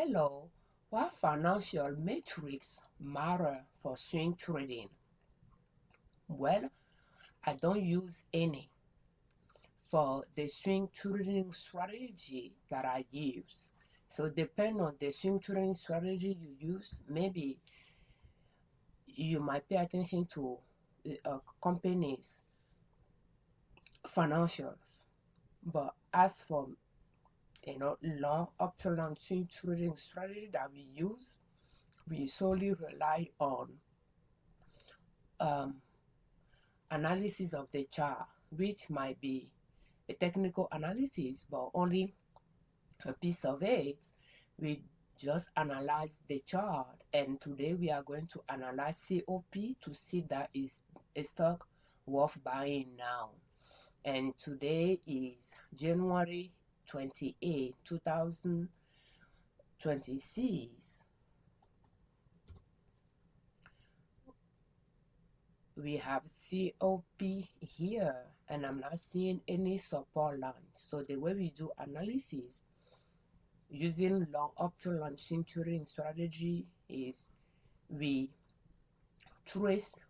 Hello, what financial metrics matter for swing trading? Well, I don't use any for the swing trading strategy that I use. So depend on the swing trading strategy you use, maybe you might pay attention to companies' financials. But as for long option swing trading strategy that we use, we solely rely on um, analysis of the chart, which might be a technical analysis, but only a piece of it. We just analyze the chart, and today we are going to analyze COP to see that is a stock worth buying now. And today is January 28, 2026. We have COP here, and I'm not seeing any support line. So the way we do analysis using long option long century strategy is we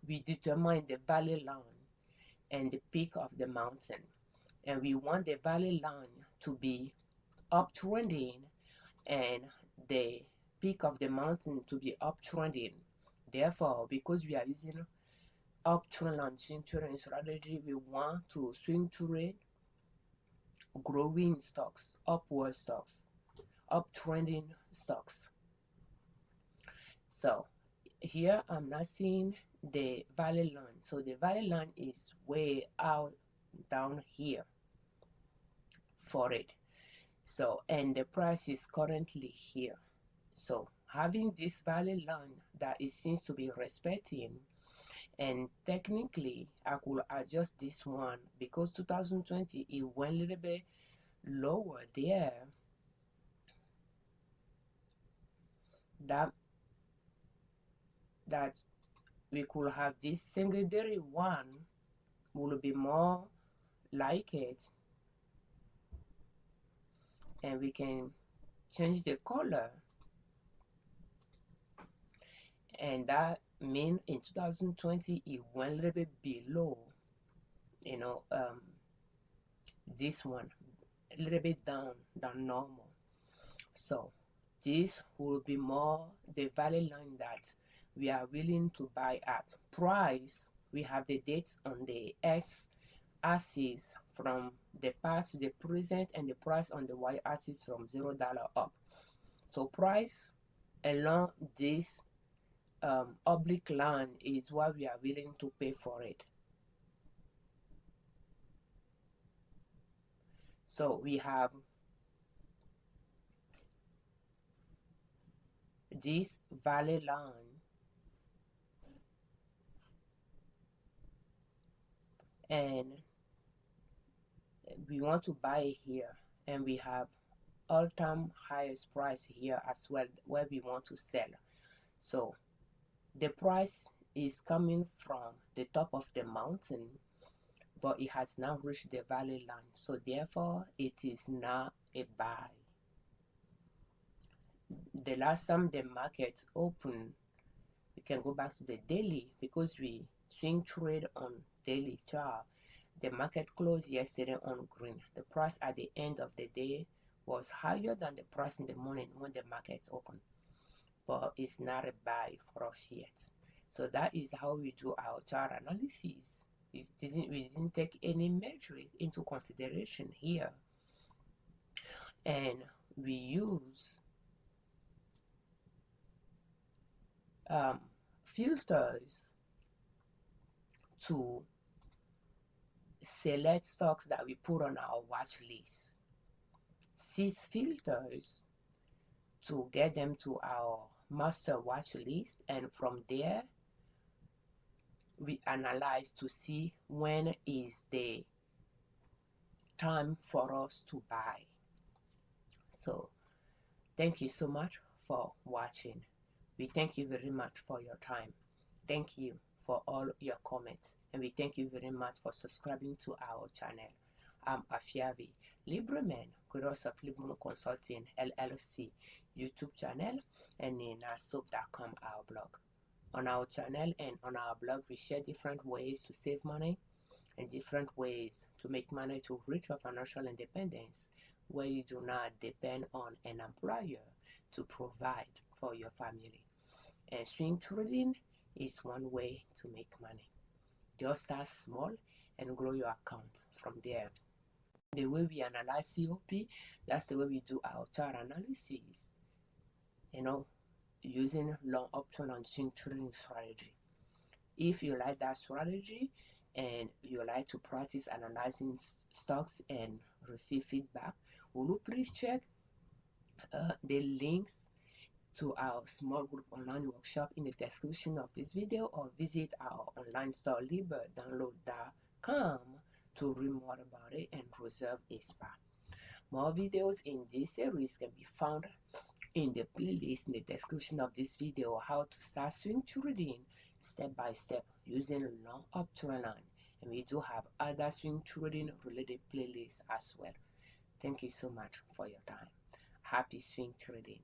we determine the valley line and the peak of the mountain, and we want the valley line to be uptrending and the peak of the mountain to be uptrending. Therefore, because we are using uptrend and swing trading strategy, we want to swing trade growing stocks, upward stocks, uptrending stocks. So here I'm not seeing the valley line. So the valley line is way out down here for it. So, and the price is currently here. So having this valley line that it seems to be respecting, and technically I could adjust this one because 2020 it went a little bit lower there. That we could have this secondary one will be more like it, and we can change the color, and that mean in 2020 it went a little bit below this one, a little bit down than normal. So this will be more the value line that we are willing to buy at. Price, we have the dates on the X axis from the past to the present, and the price on the Y axis from $0 up. So price along this oblique line is what we are willing to pay for it. So we have this valley line, and we want to buy here, and we have all-time highest price here as well where we want to sell. So the price is coming from the top of the mountain, but it has now reached the valley line, so therefore it is not a buy. The last time the market opened, we can go back to the daily because we swing trade on daily chart. The market closed yesterday on green. The price at the end of the day was higher than the price in the morning when the market opened, but it's not a buy for us yet. So that is how we do our chart analysis. We didn't take any metric into consideration here, and we use filters to select stocks that we put on our watch list. 6 filters to get them to our master watch list, and from there we analyze to see when is the time for us to buy. So thank you so much for watching. We thank you very much for your time. Thank you for all your comments, and we thank you very much for subscribing to our channel. I'm Afiavi. Liberman, creators of Liberman Consulting L.L.C YouTube channel, and in soap.com, our blog. On our channel and on our blog, we share different ways to save money and different ways to make money to reach your financial independence, where you do not depend on an employer to provide for your family. And swing trading is one way to make money. Just start small and grow your account from there. The way we analyze COP, that's the way we do our chart analysis, using long option and swing trading strategy. If you like that strategy and you like to practice analyzing stocks and receive feedback, will you please check the links to our small group online workshop in the description of this video, or visit our online store liberdownload.com to read more about it and reserve a spot. More videos in this series can be found in the playlist in the description of this video, how to start swing trading step by step using long option line, and we do have other swing trading related playlists as well. Thank you so much for your time. Happy swing trading.